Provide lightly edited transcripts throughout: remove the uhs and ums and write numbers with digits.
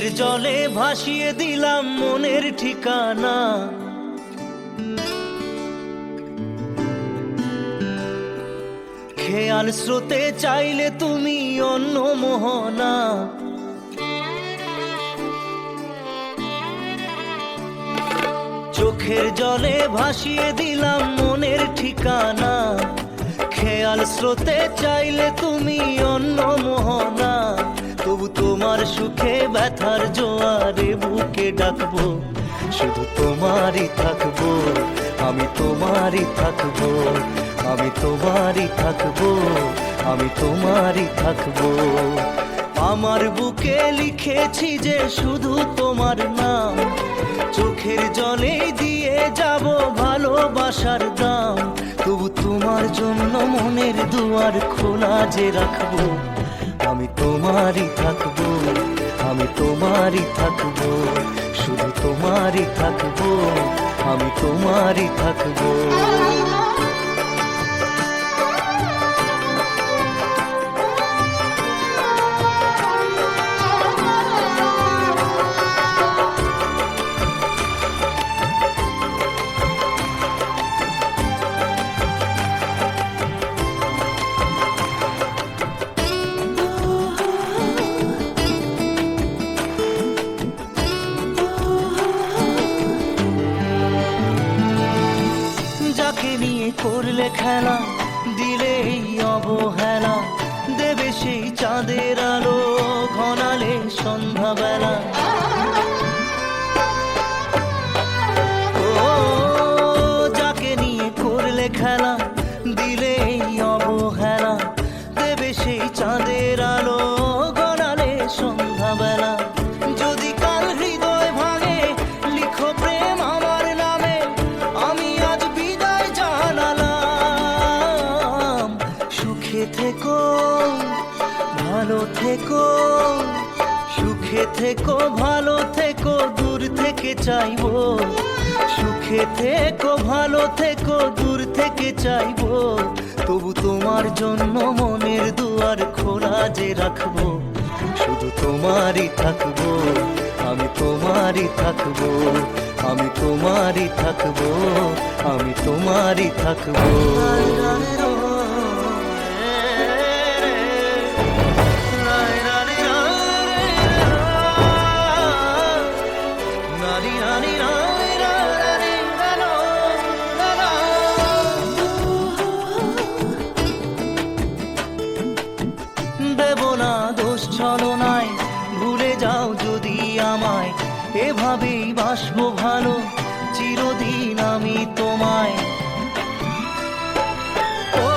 চোখের জলে ভাসিয়ে দিলাম মনের ঠিকানা। খেয়াল স্রোতে চাইলে তুমি অন্য মোহনা। চোখের জলে ভাসিয়ে দিলাম মনের ঠিকানা। খেয়াল স্রোতে চাইলে তুমি অন্য মোহনা। তবু তোমার সুখে ব্যথার জোয়ারে বুকে ডাকবো, শুধু তোমারই থাকবো, আমি তোমারই থাকবো, আমি তোমারই থাকবো, আমি তোমারই থাকবো। আমার বুকে লিখেছি যে শুধু তোমার নাম, চোখের জলে দিয়ে যাব ভালোবাসার দাম। তবু তোমার জন্য মনের দুয়ার খোলা যে রাখবো, আমি তোমারই থাকবো, আমি তোমারই থাকবো, শুধু তোমারই থাকবো, আমি তোমারই থাকবো। করলে খেলা দিলে অবহেলা, দেবে সেই চাঁদের আলো ঘনালে সন্ধ্যাবেলা। ও যাকে নিয়ে করলে খেলা দিলে অবহেলা, দেবে সেই চাঁদের আলো ঘনালে সন্ধ্যাবেলা। যদি কাল হৃদয় ভাঙে লিখো প্রেম আমার নামে, আমি আজ বিদায় জানালাম। সুখে থেকো ভালো থেকো, সুখে থেকো ভালো থেকো, দূর থেকে চাইবো। সুখে থেকো ভালো থেকো, দূর থেকে চাইবো। তবু তোমার জন্য মনের দুয়ার খোলা যে রাখবো, শুধু তোমারই থাকবো, আমি তোমারই থাকবো, আমি তোমারই থাকবো, আমি তোমারই থাকবো। দেব না দোষ ছলনায়, ভুলে যাও যদি আমায়। এভাবেই বাসবো ভালো চিরদিন আমি তোমায়। ও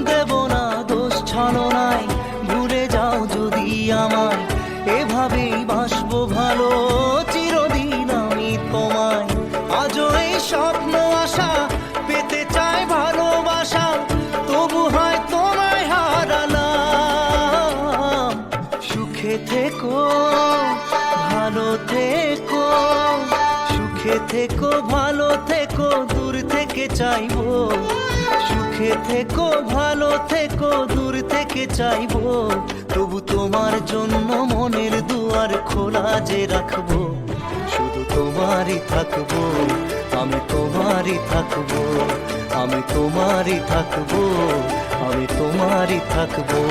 দেব না দোষ ছলনায়, ভুলে যাও যদি আমায়। এভাবেই বাসবো ভালো চিরদিন আমি তোমায়। আজও এই স্বপ্ন আশা পেতে চাই ভালোবাসা, তবু হয় তোমায় হারালাম। সুখে থেকো ভালো থেকো, সুখে থেকো ভালো থেকো, দূর থেকে চাইবো। সুখে থেকো ভালো থেকো, দূর থেকে চাইবো। তবু তোমার জন্য মনের দুয়ার খোলা যে রাখবো, শুধু তোমারই থাকবো, আমি তোমারই থাকবো, আমি তোমারই থাকবো, আমি তোমারই থাকবো।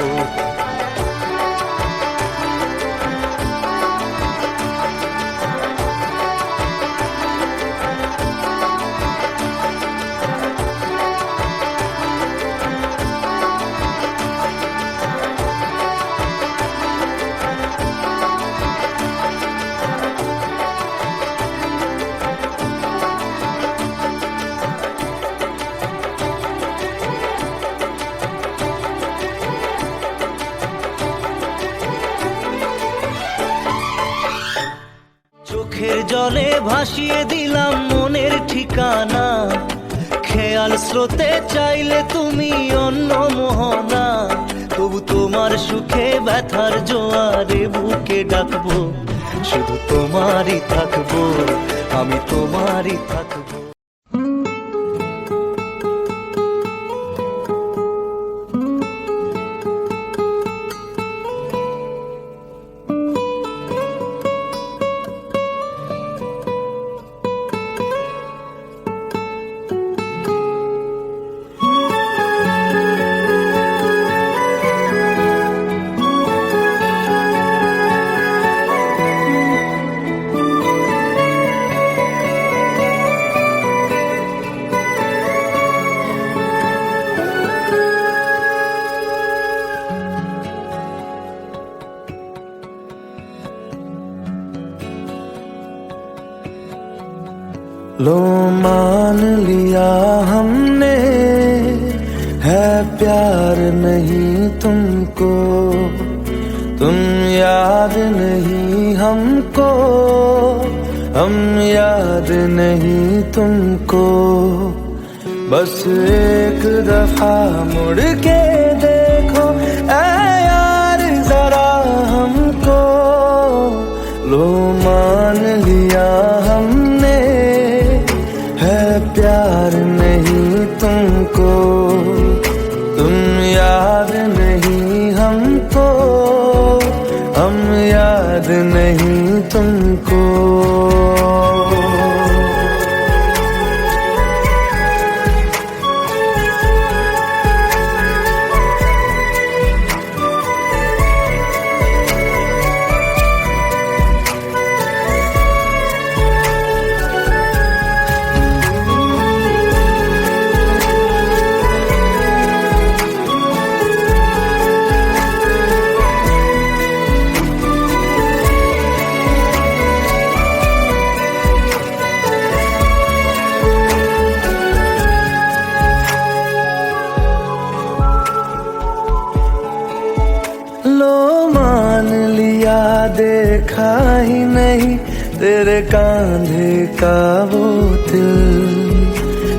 চোখের জলে ভাসিয়ে দিলাম মনের ঠিকানা। খেয়াল স্রোতে চাইলে তুমি অন্য মোহনা। তবু তোমার সুখে ব্যথার জোয়ারে বুকে ডাকবো, শুধু তোমারই থাকবো, আমি তোমারই থাকবো। लो मान लिया हमने, है प्यार नहीं तुमको, तुम याद नहीं हमको, हम याद नहीं तुमको। बस एक दफा मुड़ के देखो ऐ यार जरा हमको, लो मान लिया हमने, है प्यार नहीं तुमको, तुम याद नहीं हमको, हम याद नहीं तुमको। लो मान लिया देखा ही नहीं तेरे कांधे का वो दिल,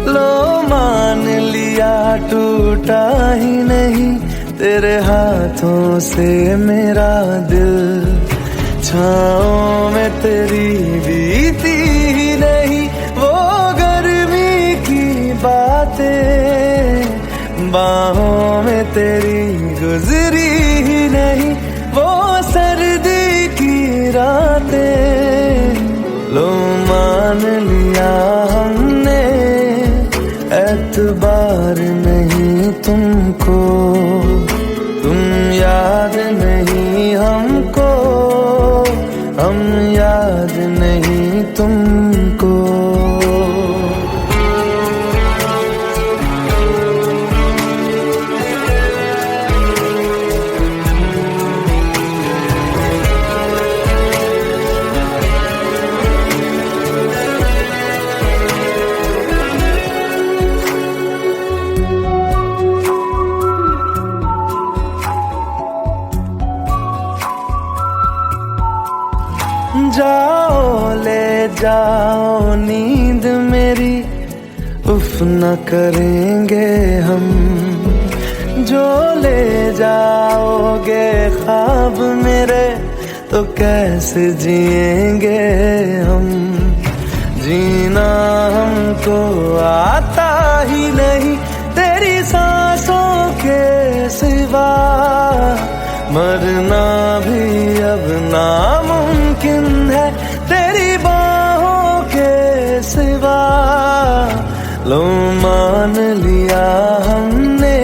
लो मान लिया टूटा ही नहीं तेरे हाथों से मेरा दिल। छाँव में तेरी बीती ही नहीं वो गर्मी की बातें, बाहों में तेरी गुजरी ही नहीं वो सर्दी की रातें। लो मान लिया हमने, एतबार नहीं तुमको, तुम याद नहीं हमको, हम याद नहीं तुमको। जाओ ले जाओ नींद मेरी, उफ न करेंगे हम, जो ले जाओगे ख्वाब मेरे तो कैसे जिएंगे हम। जीना हमको आता ही नहीं तेरी सांसों के सिवा, मरना भी अब नामुमकिन है तेरी बाहों के सिवा। लो मान लिया हमने,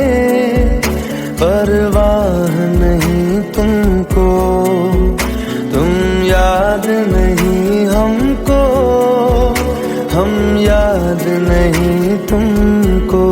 परवाह नहीं तुमको, तुम याद नहीं हमको, हम याद नहीं तुमको।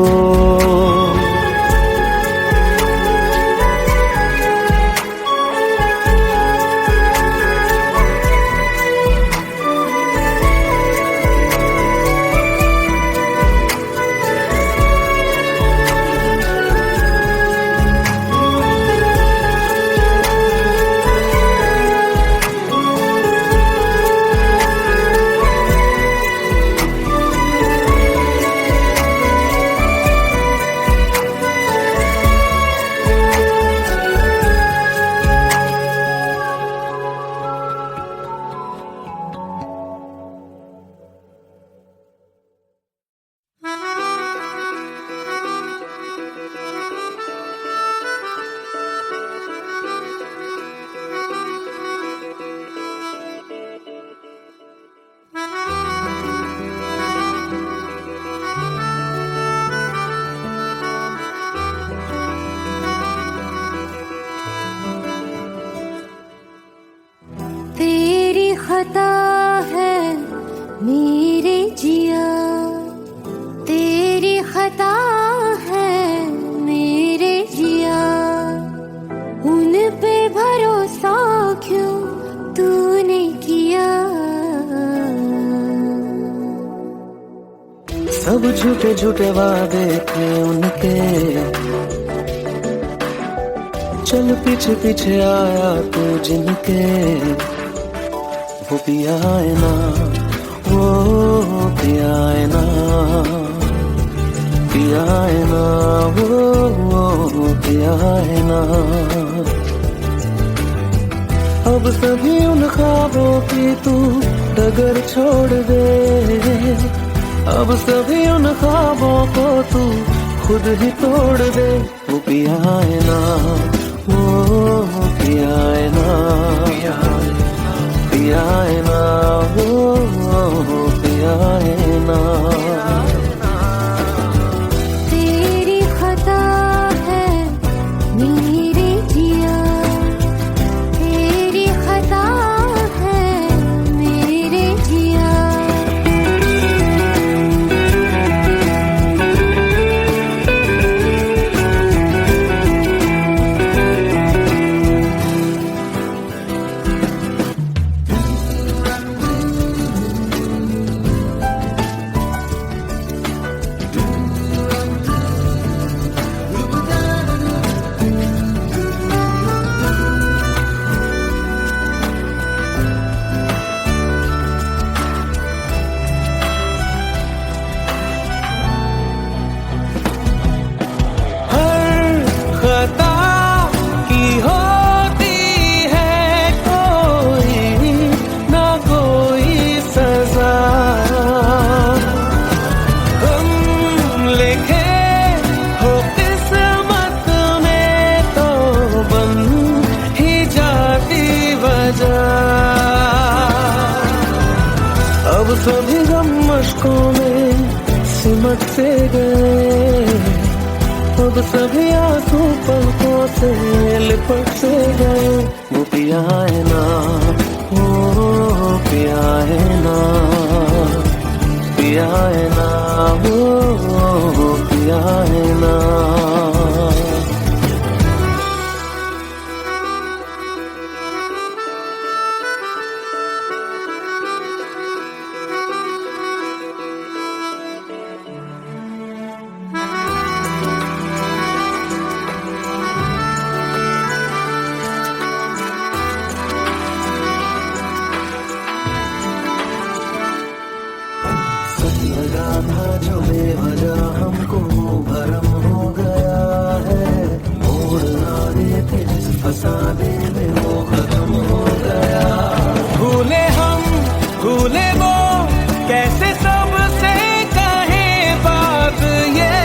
सब झूठे झूठे वादे थे उनके, चल पीछे पीछे आया तू जिनके, वो भी आए ना, वो भी आए ना, भी आए ना, वो भी आए ना। अब सभी उन ख्वाबों की तू डगर छोड़ दे, अब सभी उन ख्वाबों को तू खुद ही तोड़ दे। वो भी आए ना, वो भी आए ना, भी आए ना, वो भी आए ना। तेरी खता है मेरे जिया, तेरी खता है मेरे जिया। अब सभी गम मशकों में सिमट से गए, अब सभी आंसू पलकों से लिपट से गए। वो भी आए ना, वो भी आए ना, भी आए ना, वो भी आए ना। लगा था जो बेवजह हमको भरम हो गया है, मोड़ आने थे जिस फसाने में वो खत्म हो गया। भूले हम भूले वो कैसे सबसे कहे बात ये,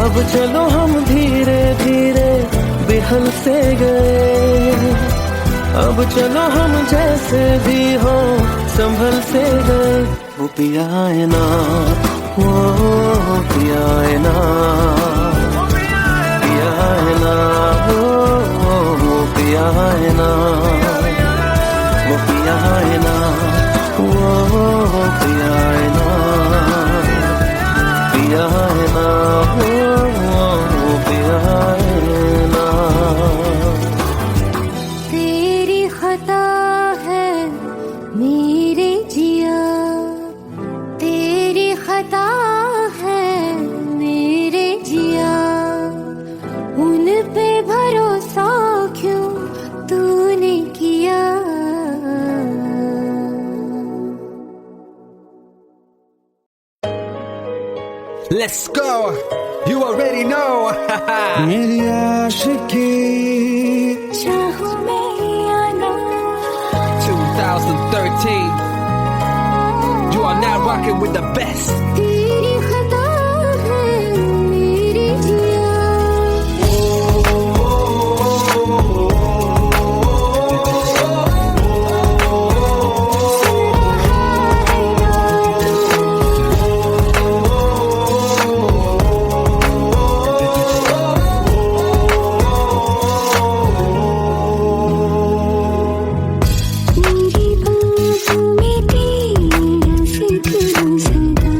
अब चलो हम धीरे धीरे बिहल से गए, अब चलो हम जैसे भी हो संभल से गए। वो भी आए ना, वो भी आए ना, भी आए ना, वो भी आए ना, वो भी आए ना, वो भी आए ना, भी आए ना, वो भी आए ना। तेरी खता है मेरे जिया, तेरी खता है मेरे जिया। उन पे भरोसा क्यों तूने किया। Let's go, you already know. मेरी आशिकी चाहूं मैं या ना, 2013, you are now rocking with the best. तेरी खता है मेरे जिया। मेरी बाहों में तेरा जिक्र सदा,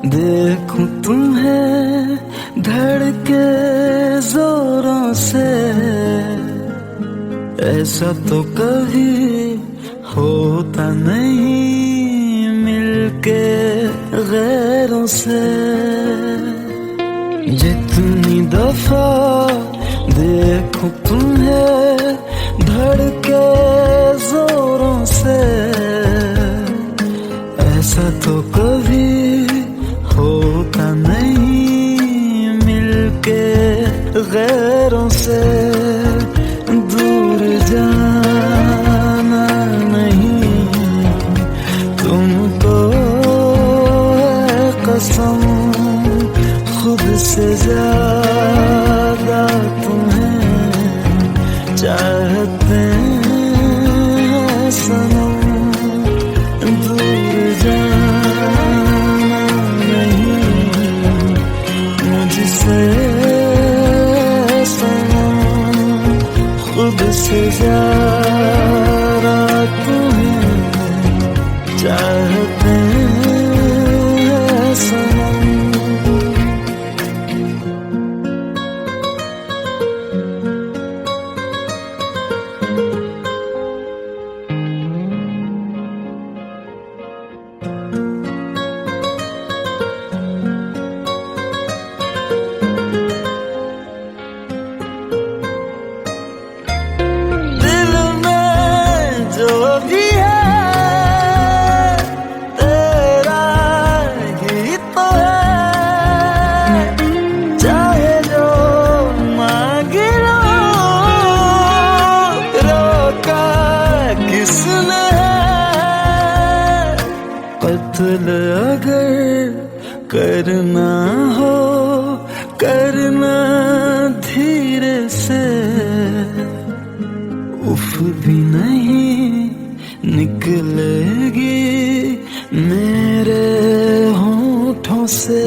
देखूं तुम्हें धड़के जोरों से, ऐसा तो कभी होता नहीं मिलके गैरों से। जितनी दफा देखूं तुम्हें धड़के जोरों से, ऐसा तो कभी होता नहीं मिलके गैरों से। दूर जाना नहीं तुमको है कसम, खुद से ज्यादा तुम्हें चाहते हैं सनम। दूर जाना नहीं मुझसे सनम, खुद से ज्यादा तुम्हें चाहते हैं सनम। कत्ल अगर करना हो करना धीरे से, उफ भी नहीं निकलेगी मेरे होठों से।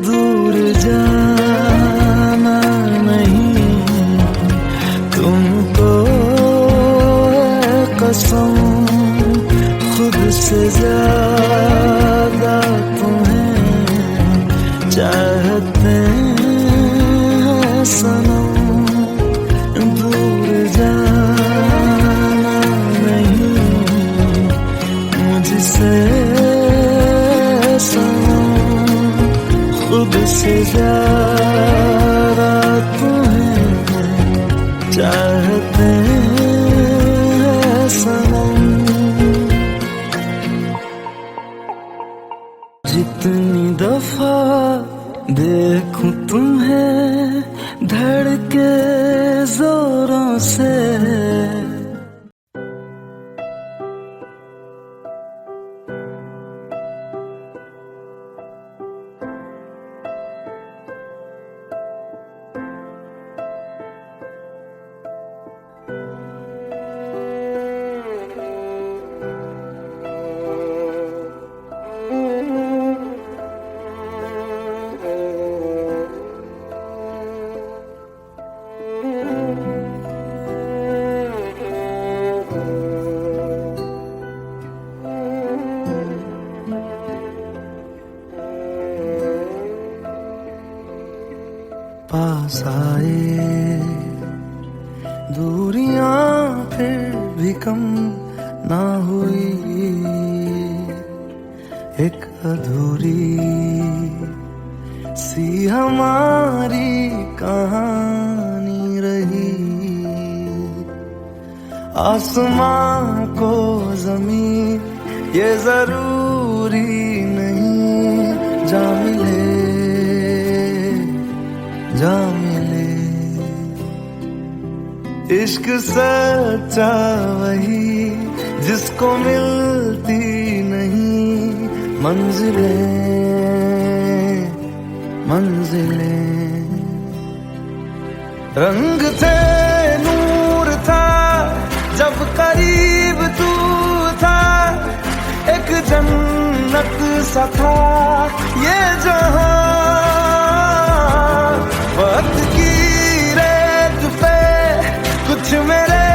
दूर जाना नहीं तुमको है कसम, खुद से ज्यादा तुम्हें चाहते हैं सनम। दूर जाना नहीं मुझसे सनम, खुद से ज्यादा तुम्हें चाहते हैं सनम। जितनी दफा देखूं तुम्हें धड़के जोरों से, पास आए दूरियां फिर भी कम ना हुई, एक अधूरी सी हमारी कहानी रही। आसमां को जमीन ये जरूरी नहीं, जा मिले जा मिले। इश्क सच्चा वही जिसको मिलती नहीं मंजिलें मंजिलें। रंग थे नूर था जब करीब तू था, एक जन्नत सा था ये जहां। वक्त की रेत पे कुछ मेरे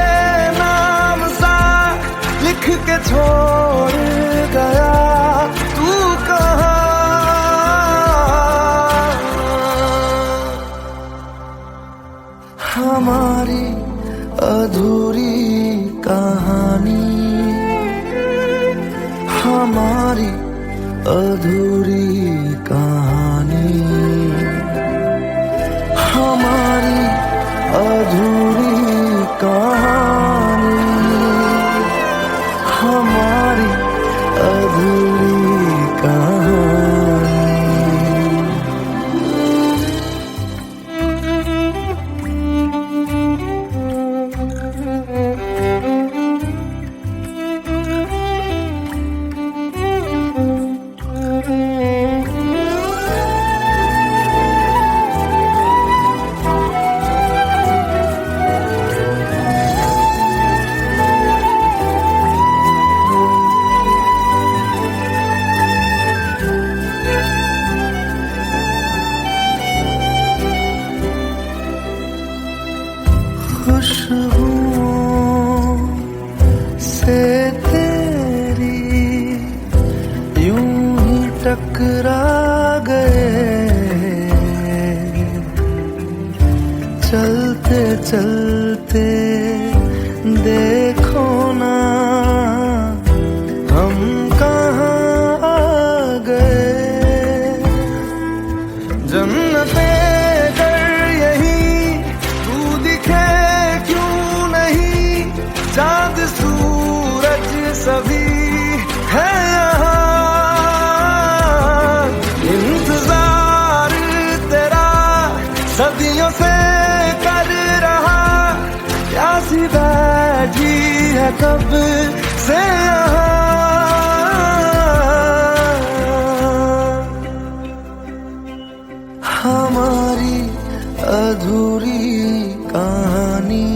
नाम सा लिख के छोड़ गया तू अधूरी कहानी, हमारी अधूरी कहानी, हमारी अधूरी कहानी। खुशबुओं से तेरी यूं ही टकरा गए, चलते चलते देखो ना हम कहाँ आ गए। जन्नते चांद सूरज सभी है यहाँ, इंतजार तेरा सदियों से कर रहा, प्यासी बैठी है कब से यहाँ। हमारी अधूरी कहानी,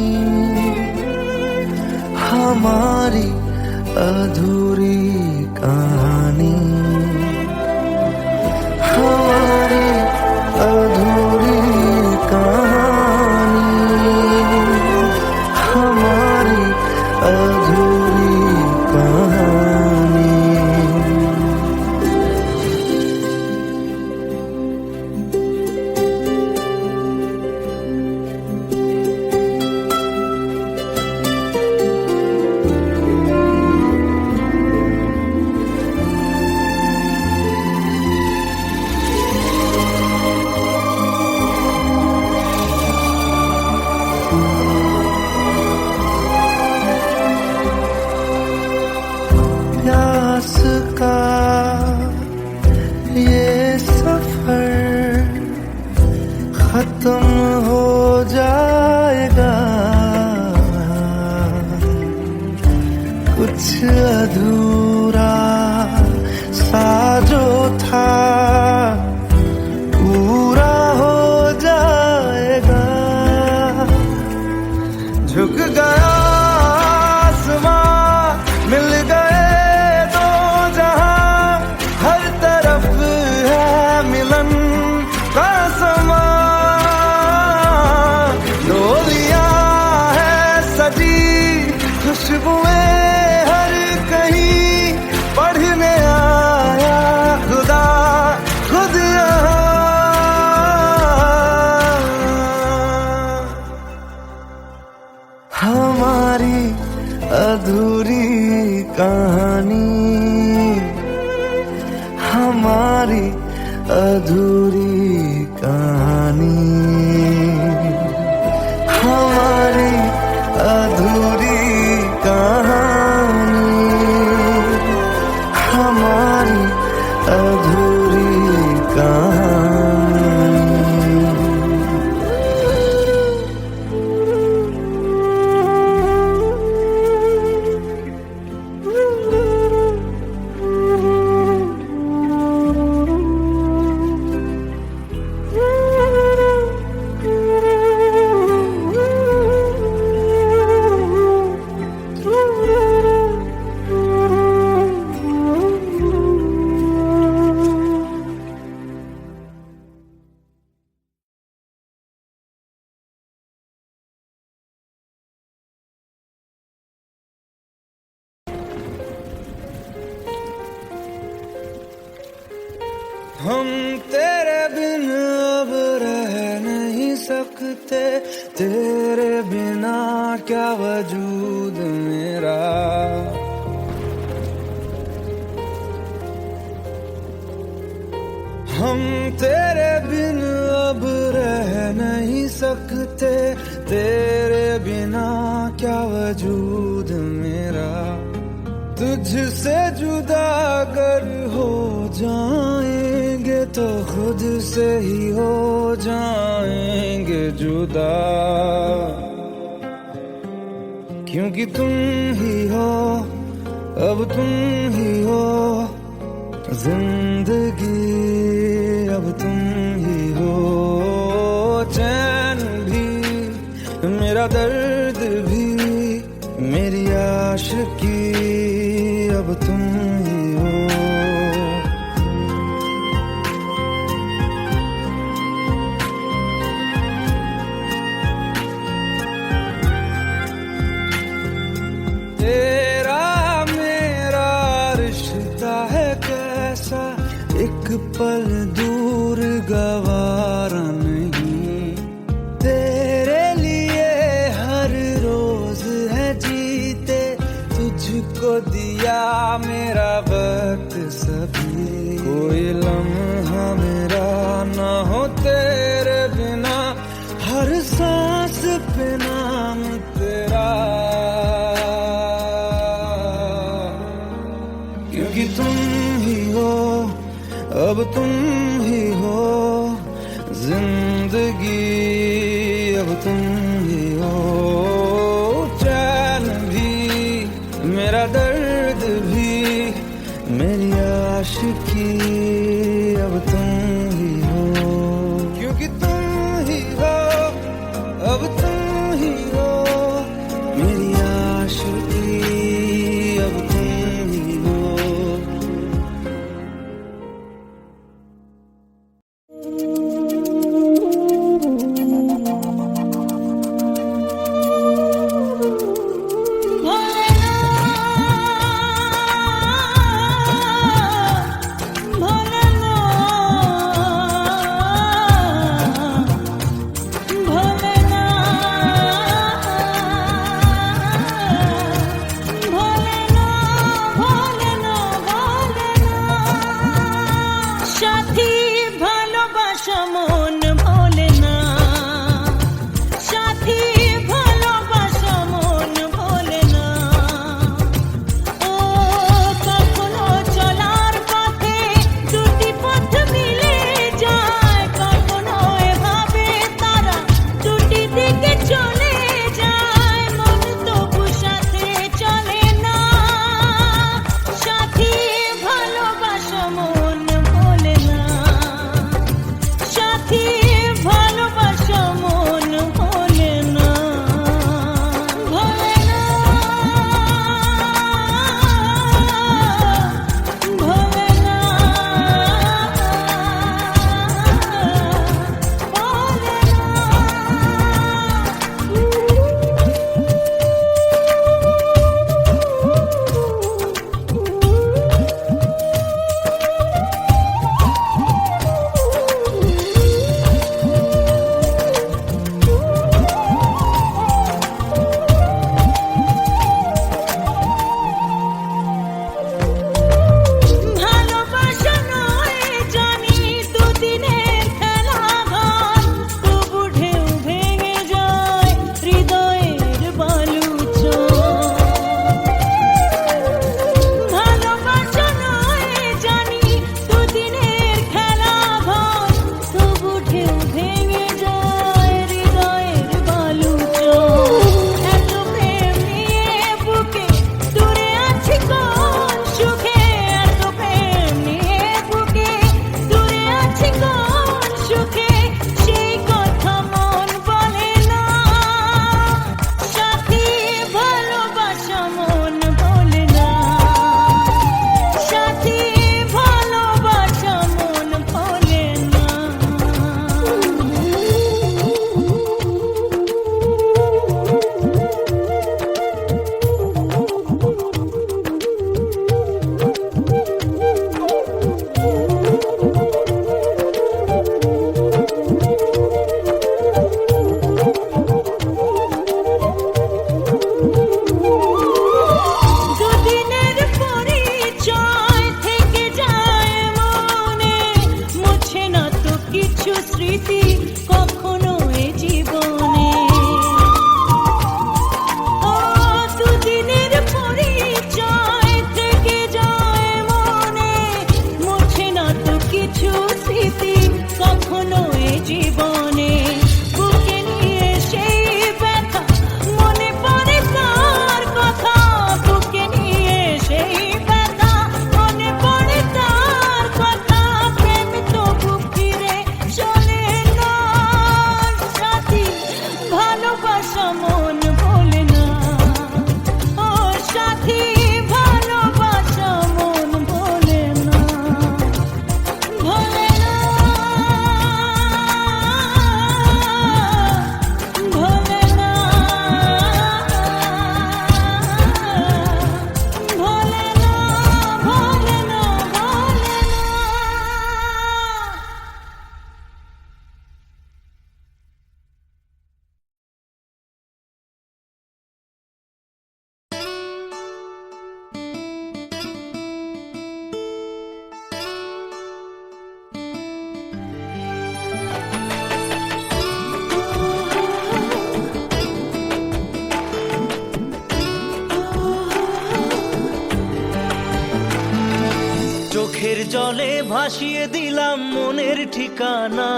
हमारी अधूरी कहानी, हमारी अधूरी कहानी, हमारी अधूरी कहानी। प्यास का ये सफर खत्म हो जाएगा, कुछ अधूरा सा जो था पूरा हो जाएगा। झुक गया आसमां, मिल गए दो जहां, हर तरफ है मिलन का समा। डोलियां है सजी खुशबुएं हर कहीं, पढ़ने आया खुदा खुद यहाँ। हमारी अधूरी कहानी, हमारी अधूरी कहानी, हमारी अधूरी कहानी, हमारी अधूरी कहानी। हम तेरे बिन अब रह नहीं सकते, तेरे बिना क्या वजूद मेरा। हम तेरे बिन अब रह नहीं सकते, तेरे बिना क्या वजूद मेरा। तुझसे जुदा अगर हो जाएंगे तो खुद से ही हो जाएंगे जुदा, क्योंकि तुम ही हो, अब तुम ही हो जिंदगी, अब तुम ही हो। चैन भी मेरा दर्द भी मेरी आशिकी, अब तुम ही हो। तेरा मेरा रिश्ता है कैसा, एक पल दूर गवारा नहीं। तेरे लिए हर रोज है जीते, तुझको दिया मेरा वक्त सभी। कोई लम्हा मेरा ना हो तेरे बिना, हर सांस पे नाम तेरा, क्योंकि तुम ही हो, अब तुम ही हो जिंदगी, अब तुम ही हो। चैन भी मेरा दर्द भी मेरी आशिकी, अब तुम ही हो, क्योंकि तुम ही हो, अब तुम ही हो मेरी आशिकी, अब तुम ही हो। भोलेनाथ চোখের জলে ভাসিয়ে দিলাম মনের ঠিকানা,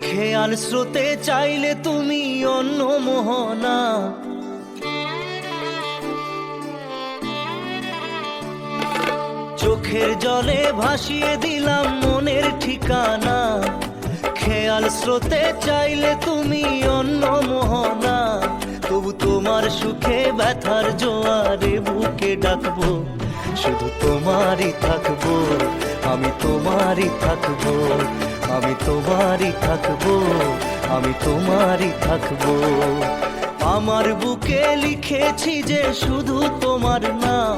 খেয়াল স্রোতে চাইলে তুমি অন্য মোহনা। চোখের জলে ভাসিয়ে দিলাম মনের ঠিকানা, খেয়াল স্রোতে চাইলে তুমি অন্য মোহনা। তবু তোমার সুখে ব্যথার জোয়ারে বুকে ডাকবো, শুধু তোমারই থাকবো, আমি তোমারই থাকবো, আমি তোমারই থাকবো, আমি তোমারই থাকবো। আমার বুকে লিখেছি যে শুধু তোমার নাম,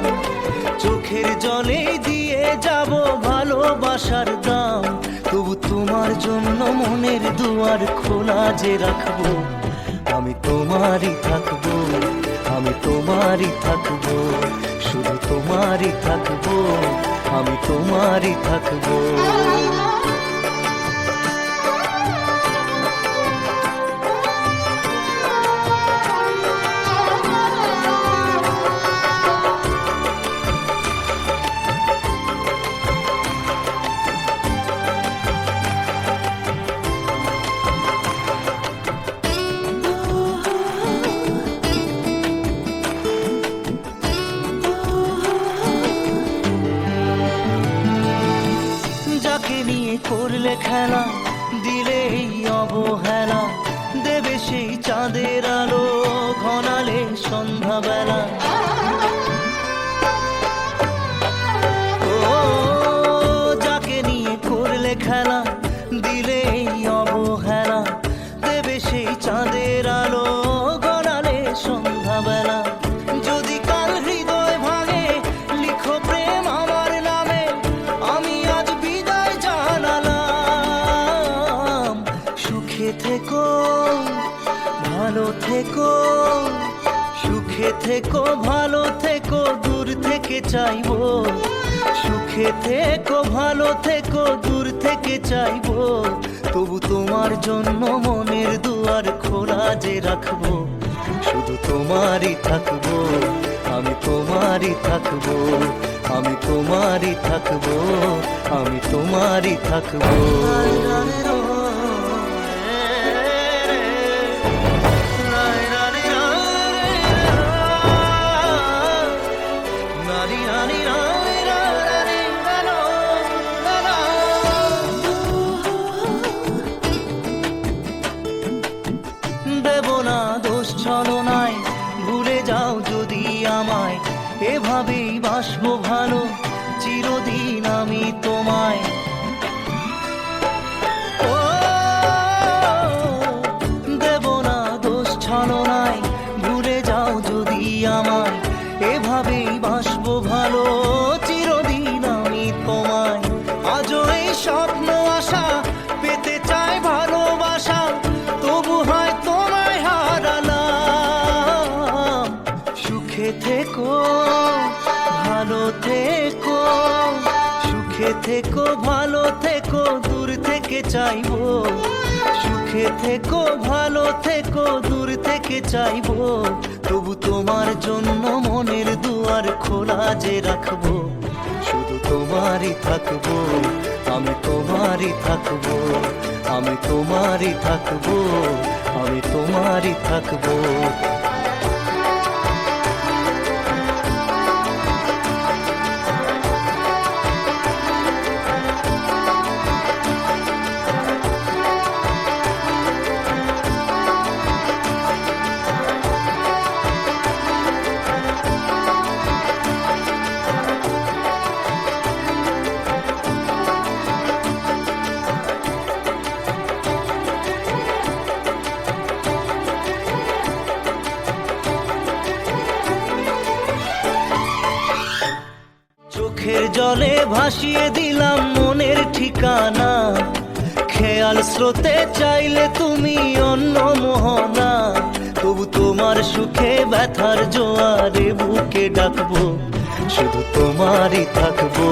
চোখের জলে দিয়ে যাব ভালোবাসার দাম। তবু তোমার জন্য মনের দুয়ার খোলা যে রাখবো, আমি তোমারই থাকবো, আমি তোমারই থাকবো, শুধু তোমারই থাকবো, আমি তোমারই থাকবো। করলে খেলা দিলে এই অবহেলা, দেবে সেই চাঁদের আলো ঘনালে সন্ধ্যাবেলা। ও যাকে নিয়ে করলে খেলা দিলে এই অবহেলা, দেবে সেই চাঁদের আলো ঘনালে সন্ধ্যাবেলা। যদি কাল হৃদয় ভাঙে লিখো প্রেম আমার নামে, আমি আজ বিদায় জানালাম। সুখে থেকো ভালো থেকো, সুখে থেকো ভালো থেকো, দূর থেকে চাইবো। সুখে থেকো ভালো থেকো, দূর থেকে চাইবো। তবু তোমার জন্য মনের দুয়ার খোলা যে রাখবো, শুধু তোমারই থাকবো, আমি তোমারই থাকবো, আমি তোমারই থাকবো, আমি তোমারই থাকবো। দেব না দোষ ছলনায়, ভুলে যাও যদি আমায়, এভাবেই বাসবো ভালো চিরদিন আমি তোমায়। ও দেব না দোষ ছলনায়, ভুলে যাও যদি আমায়, এভাবেই বাসবো ভালো চিরদিন আমি তোমায়। আজও এই স্বপ্ন আশা পেতে চাই ভালোবাসা, তবু হয় তোমায় হারালাম। সুখে থেকো ভালো থেকো, সুখে থেকো ভালো থেকো, দূর থেকে চাইবো। সুখে থেকো ভালো থেকো, দূর থেকে চাইবো। তবু তোমার জন্য মনের দুয়ার খোলা যে রাখবো, শুধু তোমারই থাকবো, আমি তোমারই থাকবো, আমি তোমারই থাকবো, আমি তোমারই থাকবো। চোখের জলে ভাসিয়ে দিলাম মনের ঠিকানা, খেয়াল স্রোতে চাইলে তুমি অন্য মোহনা। তবু তোমার সুখে ব্যথার জোয়ারে বুকে ডাকবো, শুধু তোমারই থাকবো,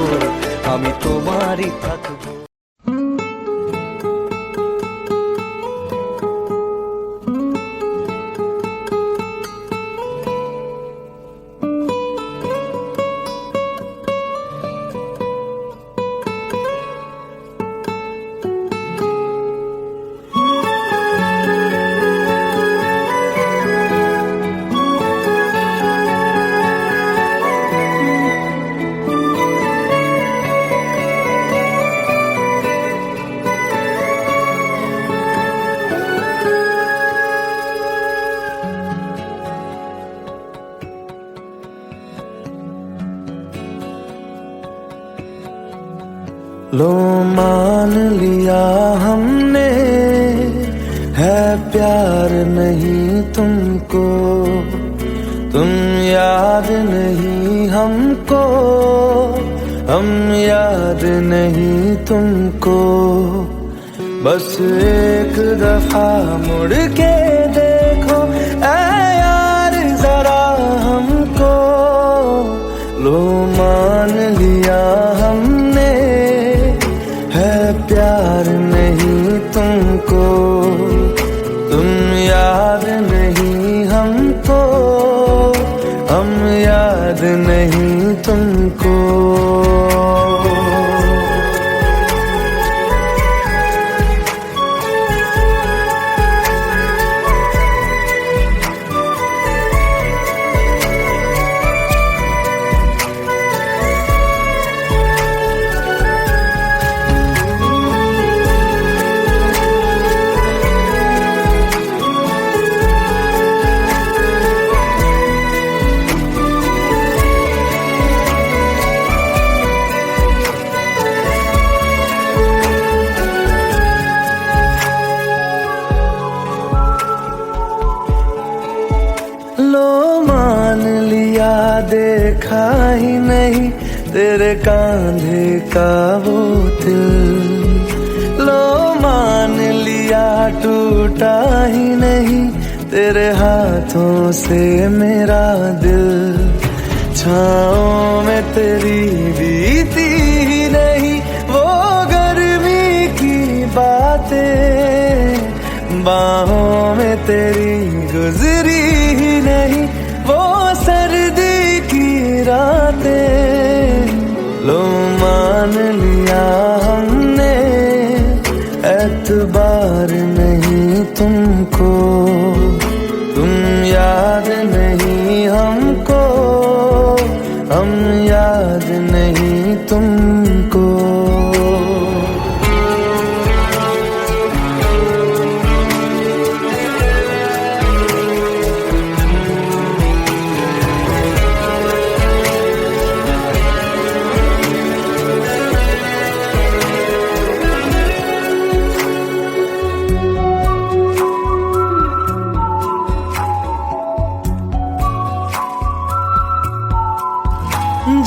আমি তোমারই থাকবো। लो मान लिया हमने, है प्यार नहीं तुमको, तुम याद नहीं हमको, हम याद नहीं तुमको। बस एक दफा मुड़ के देखो ऐ यार जरा हमको, लो मान लिया हमने, है प्यार नहीं तुमको, तुम याद नहीं हमको, हम याद नहीं तुमको। लो मान लिया देखा ही नहीं तेरे कांधे का वो दिल, लो मान लिया टूटा ही नहीं तेरे हाथों से मेरा दिल। छाँव में तेरी बीती ही नहीं वो गर्मी की बातें, बाहों में तेरी गुजरी ही नहीं वो सर्दी की रातें। लो मान लिया हमने, एतबार नहीं तुमको, तुम याद नहीं हमको, हम याद नहीं तुमको।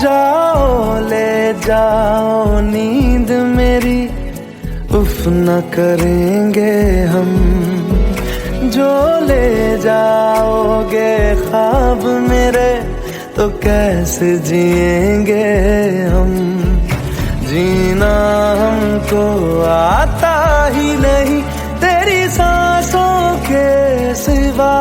जाओ ले जाओ नींद मेरी, उफ न करेंगे हम, जो ले जाओगे ख्वाब मेरे तो कैसे जिएंगे हम। जीना हमको आता ही नहीं तेरी सांसों के सिवा,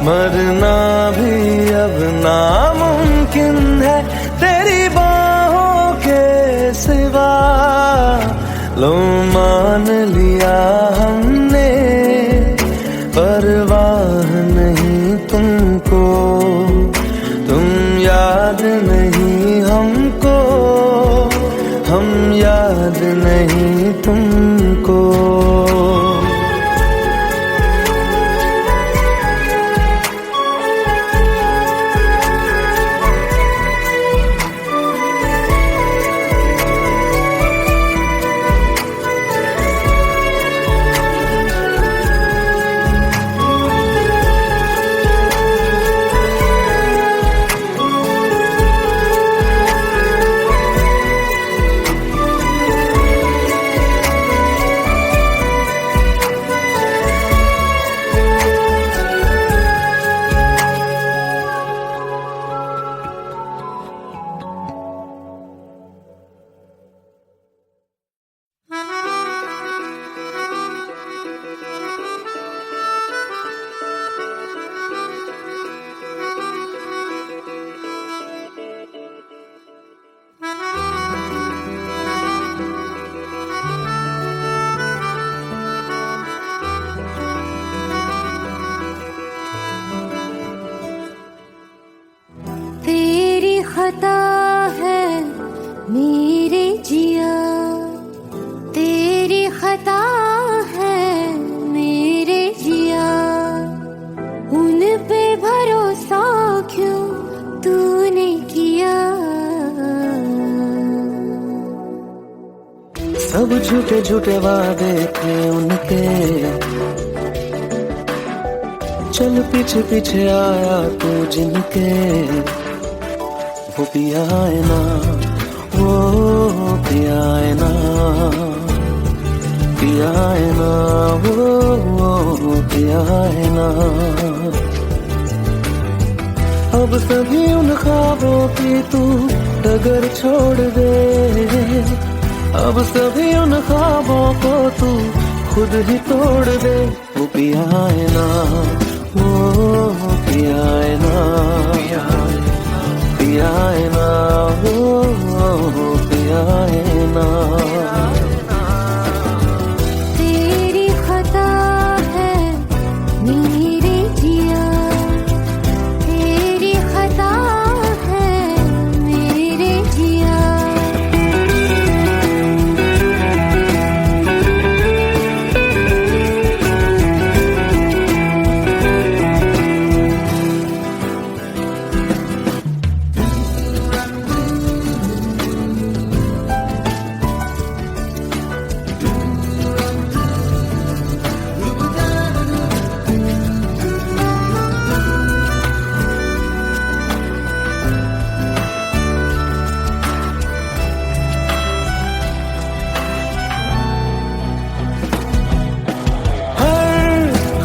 मरना भी अब नामुमकिन है तेरी बाहों के सिवा। लो मान लिया हमने, परवाह नहीं तुमको, तुम याद नहीं हमको, हम याद नहीं तुमको। खता है मेरे जिया, तेरी खता है मेरे जिया, उन पे भरोसा क्यों तूने किया। सब झूठे झूठे वादे थे उनके, चल पीछे पीछे आया तू जिनके, वो पिया है ना, वो पिया है ना, पिया है ना, वो पिया है ना। अब सभी उन ख्वाबों की तू डगर छोड़ दे, अब सभी उन ख्वाबों को तू खुद ही तोड़ दे। वो पिया है ना, वो पिया है ना, पिया है ना, वो पिया है ना। तेरी खता है मेरे जिया, तेरी खता है मेरे जिया।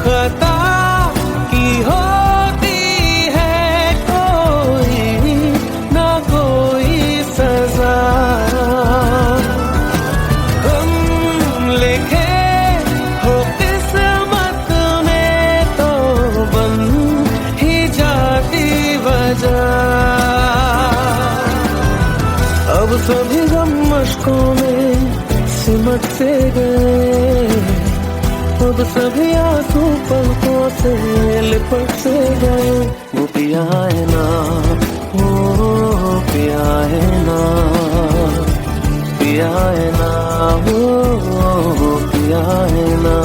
खता की होती है कोई ना कोई सजा, हम लिखे हो किस्मत में तो बन ही जाती वजह। अब सभी गम मशकों में सिमट से गए, अब सभी आंसू पलकों से लिपट से गए। वो पिया है ना, वो पिया है ना, पिया है ना, वो पिया है ना।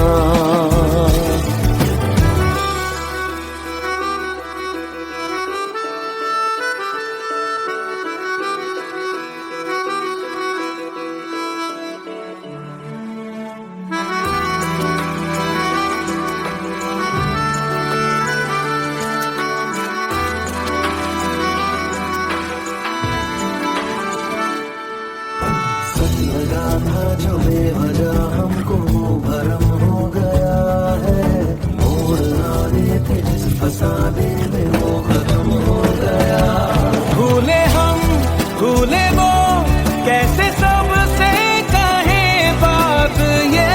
लगा था जो बेवजह हमको भरम हो गया है, मोड़ ना रहे थे जिस फसाने में वो खत्म हो गया। भूले हम भूले वो कैसे सबसे कहे बात ये,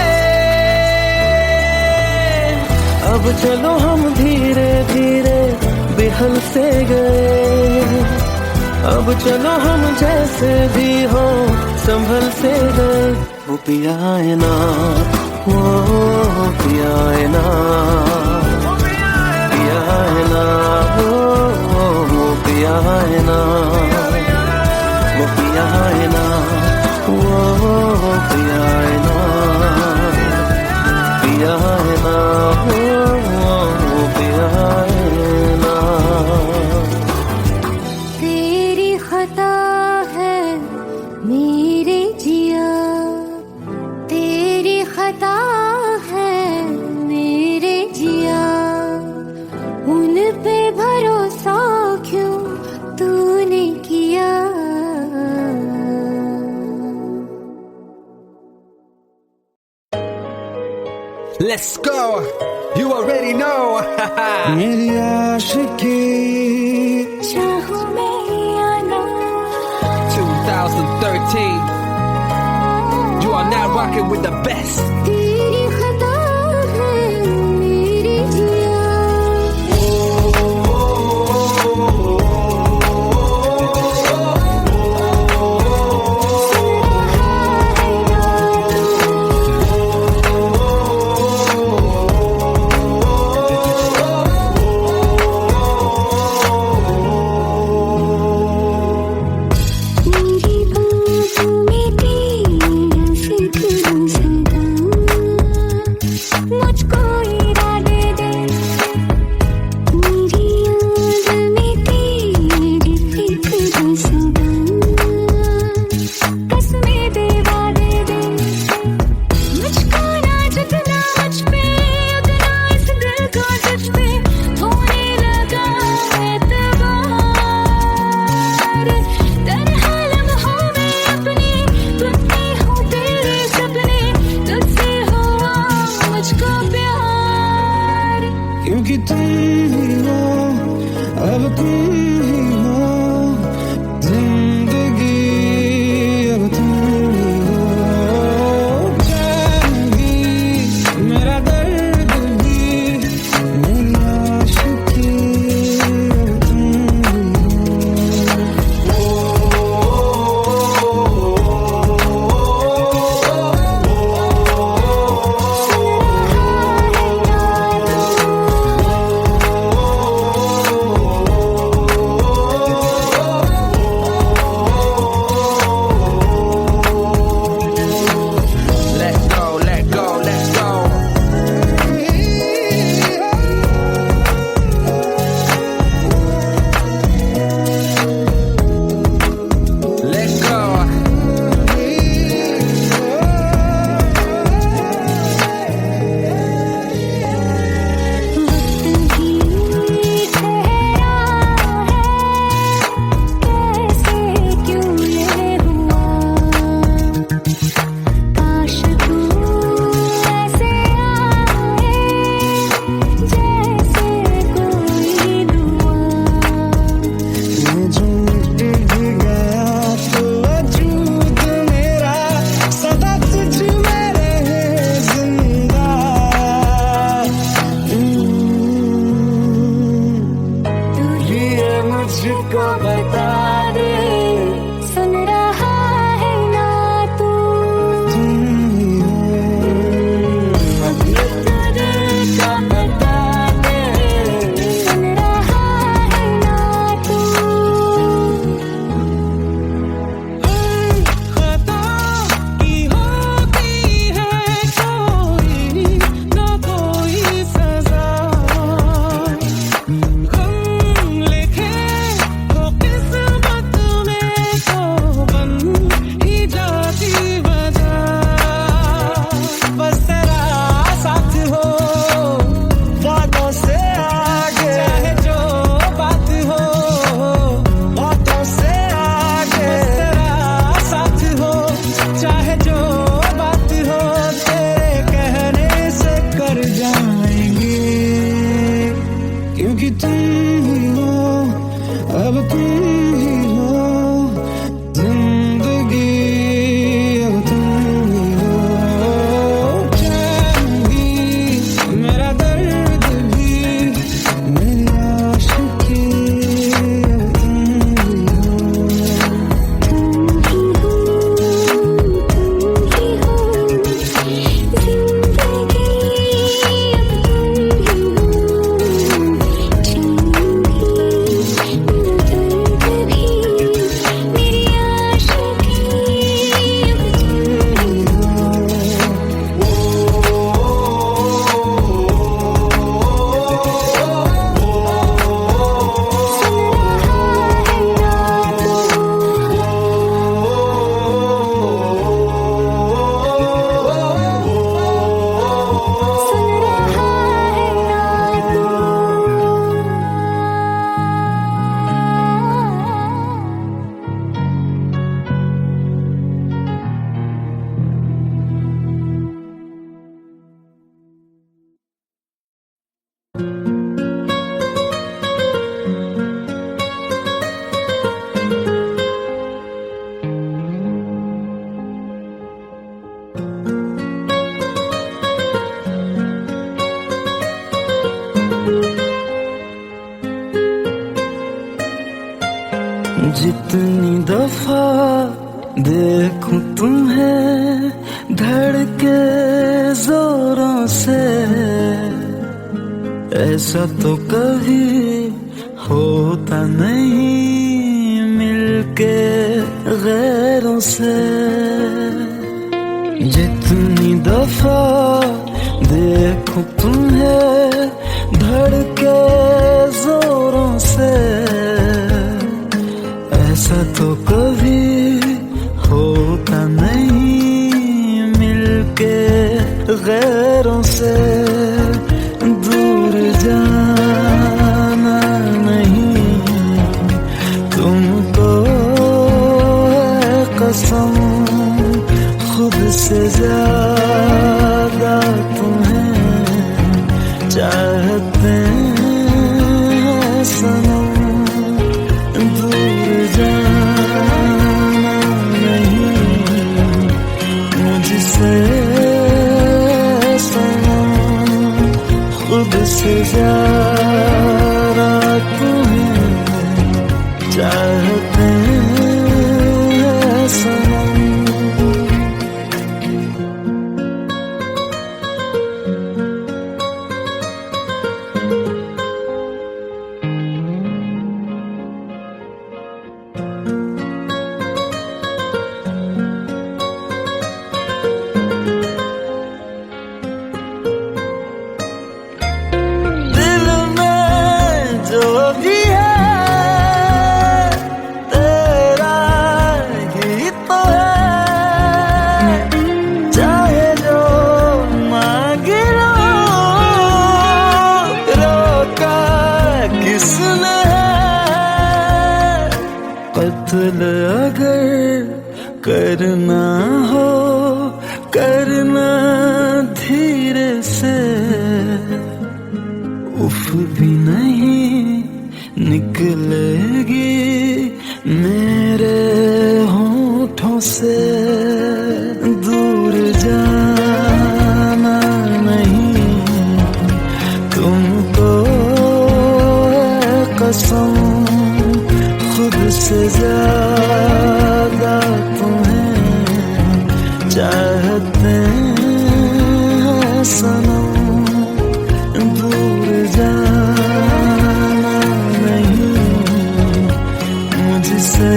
अब चलो हम धीरे धीरे बिहल से गए, अब चलो हम जैसे भी हो संभल से गए। वो पिया है ना, वो पिया है ना, पिया है ना, वो पिया है ना, वो पिया है ना, वो पिया है ना, पिया है ना, वो पिया है ना। तेरी खता है मेरे जिया, तेरी खता है मेरे जिया। उन पे भरोसा क्यों तूने किया। Let's go. You already know. मेरी आशिकी चाहूं मैं या ना, 2013. You are now rocking with the best. तेरी खता है मेरे जिया। मेरी बातों में तेरा जिक्र सदा, जितनी दफा देखूं तुम्हें धड़के जोरों से, ऐसा तो कभी होता नहीं मिलके गैरों से। जितनी दफा देखूं तुम्हें धड़के जोरों से, ऐसा तो कभी होता नहीं मिलके गैरों से। दूर जाना नहीं तुमको है कसम, खुद से ज्यादा तुम्हें चाहते हैं सनम। दूर जाना नहीं मुझसे सनम, खुद से ज्यादा तुम्हें चाहते हैं सनम। कत्ल अगर करना हो करना धीरे से, उफ भी नहीं निकलेगी मेरे होठों से। दूर जाना नहीं तुमको है कसम, खुद से ज्यादा तुम्हें चाहते हैं सनम। दूर जाना नहीं मुझसे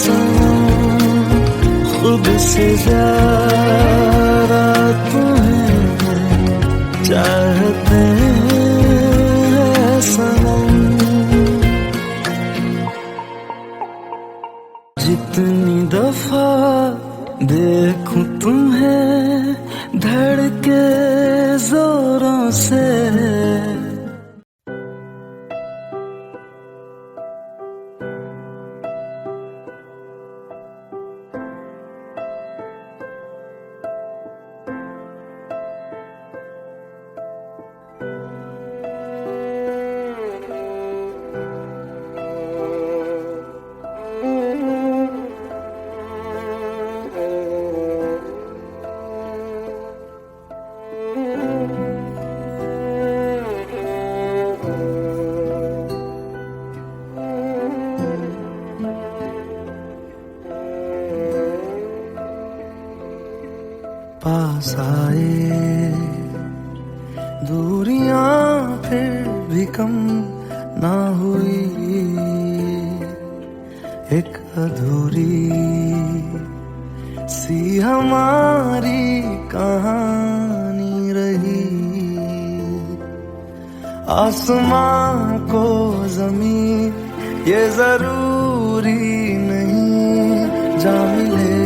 सनम, खुद से ज्यादा तुम्हें चाहते हैं सनम। जितनी दफा देखूं तुम्हें धड़के जोरों से, पास आए दूरियां फिर भी कम ना हुई, एक अधूरी सी हमारी कहानी रही। आसमां को जमीन ये जरूरी नहीं जा मिले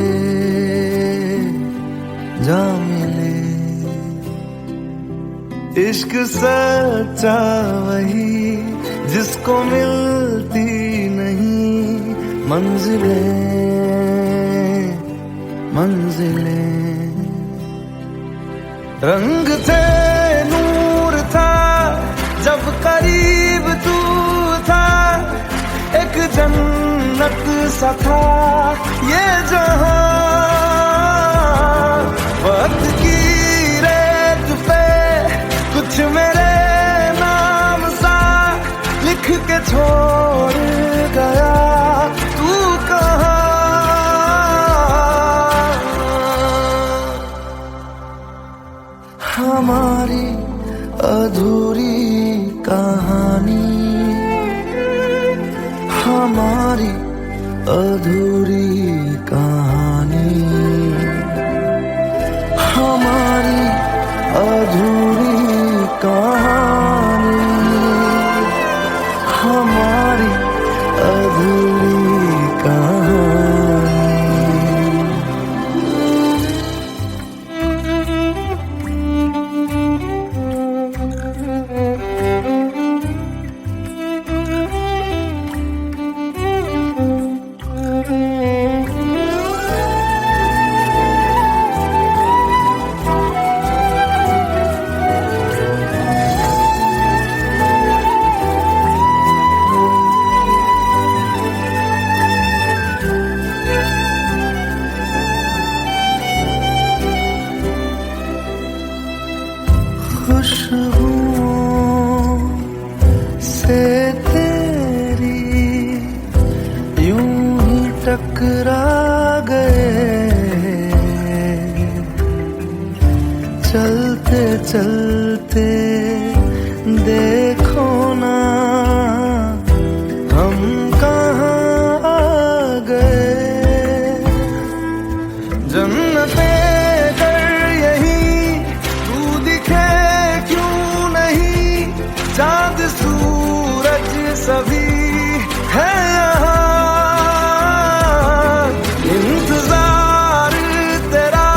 जा मिले। इश्क सच्चा वही जिसको मिलती नहीं मंजिलें मंजिलें। रंग थे नूर था जब करीब तू था, एक जन्नत सा था ये जहां। वक्त की रेत पे कुछ मेरे नाम सा लिख के छोड़ हमारी अधूरी कहानी, हमारी अधूरी कहानी, हमारी अधूरी कहानी। खुशबुओं से तेरी यूं ही टकरा गए, चलते चलते देखो ना हम कहाँ आ गए। जन्नते चांद सूरज सभी है यहाँ, इंतजार तेरा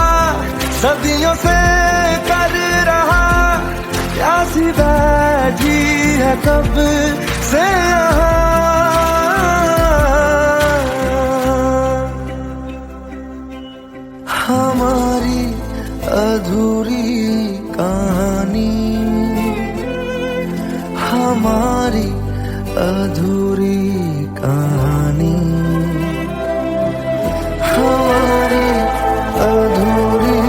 सदियों से कर रहा, प्यासी बैठी है कब से यहाँ। हमारी अधूरी कहानी, हमारी अधूरी कहानी, हमारी अधूरी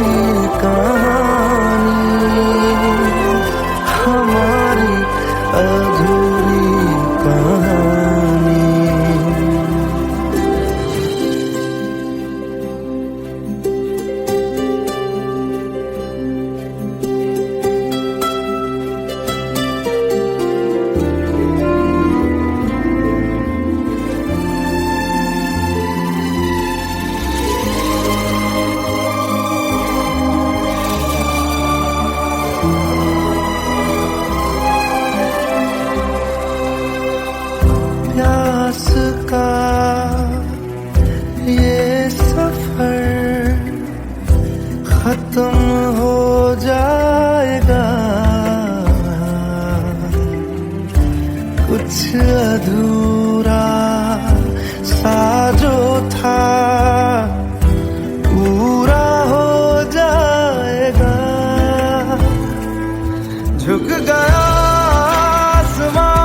कहानी, हमारी अधूरी कहानी। प्यास का ये सफर खत्म हो जाएगा, कुछ अधूरा सा जो था पूरा हो जाएगा। झुक गया आसमां,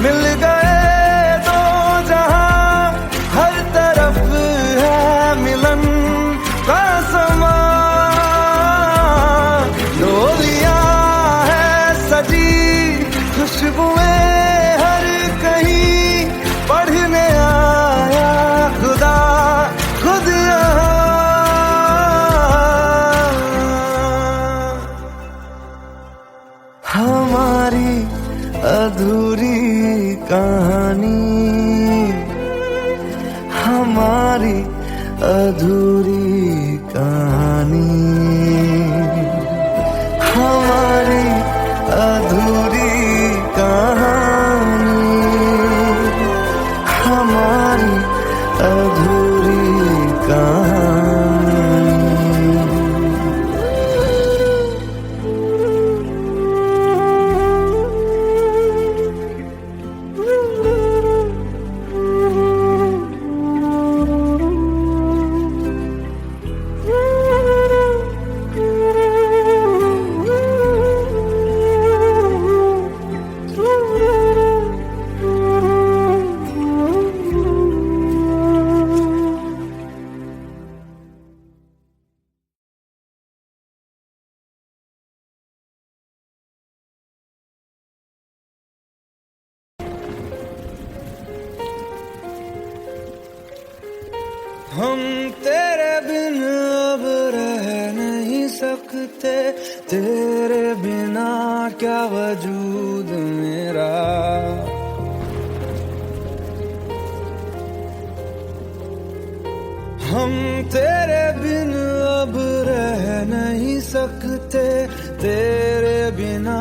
मिल गए दो जहां, हर तरफ है मिलन का समा। डोलियां है सजी, खुशबुएं हर कहीं, पढ़ने आया खुदा खुद यहाँ। हमारी अधूरी कहानी, हमारी अधूरी कहानी, हमारी अधूरी कहानी, हमारी अधूरी कहानी। हम तेरे बिन अब रह नहीं सकते, तेरे बिना क्या वजूद मेरा। हम तेरे बिन अब रह नहीं सकते, तेरे बिना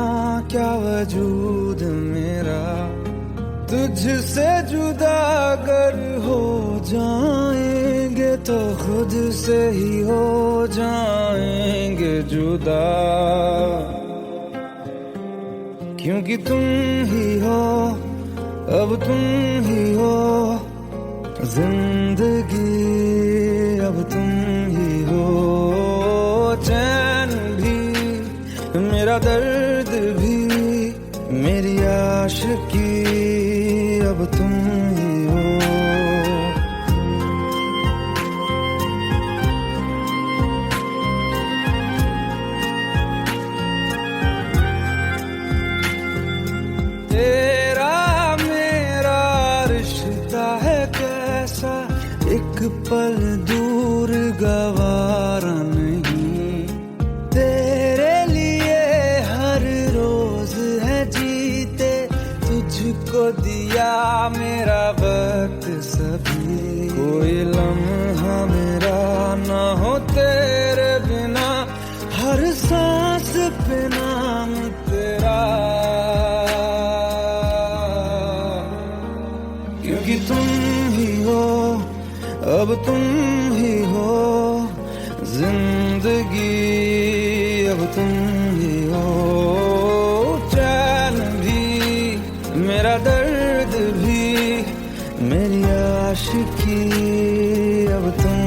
क्या वजूद मेरा। तुझसे जुदा अगर हो जाएंगे तो खुद से ही हो जाएंगे जुदा, क्योंकि तुम ही हो, अब तुम ही हो जिंदगी, अब तुम ही हो। चैन भी मेरा दर्द भी मेरी आशिकी, अब तुम ही हो। तेरा मेरा रिश्ता है कैसा, एक पल दूर गवारा नहीं। तेरे लिए हर रोज है जीते, तुझको दिया मेरा वक्त सभी। कोई लम्हा मेरा ना हो तेरे बिना, हर सांस पे नाम तेरा, क्योंकि तुम ही हो, अब तुम ही हो जिंदगी, अब तुम ही हो। चैन भी मेरा दर्द भी मेरी आशिकी, अब तुम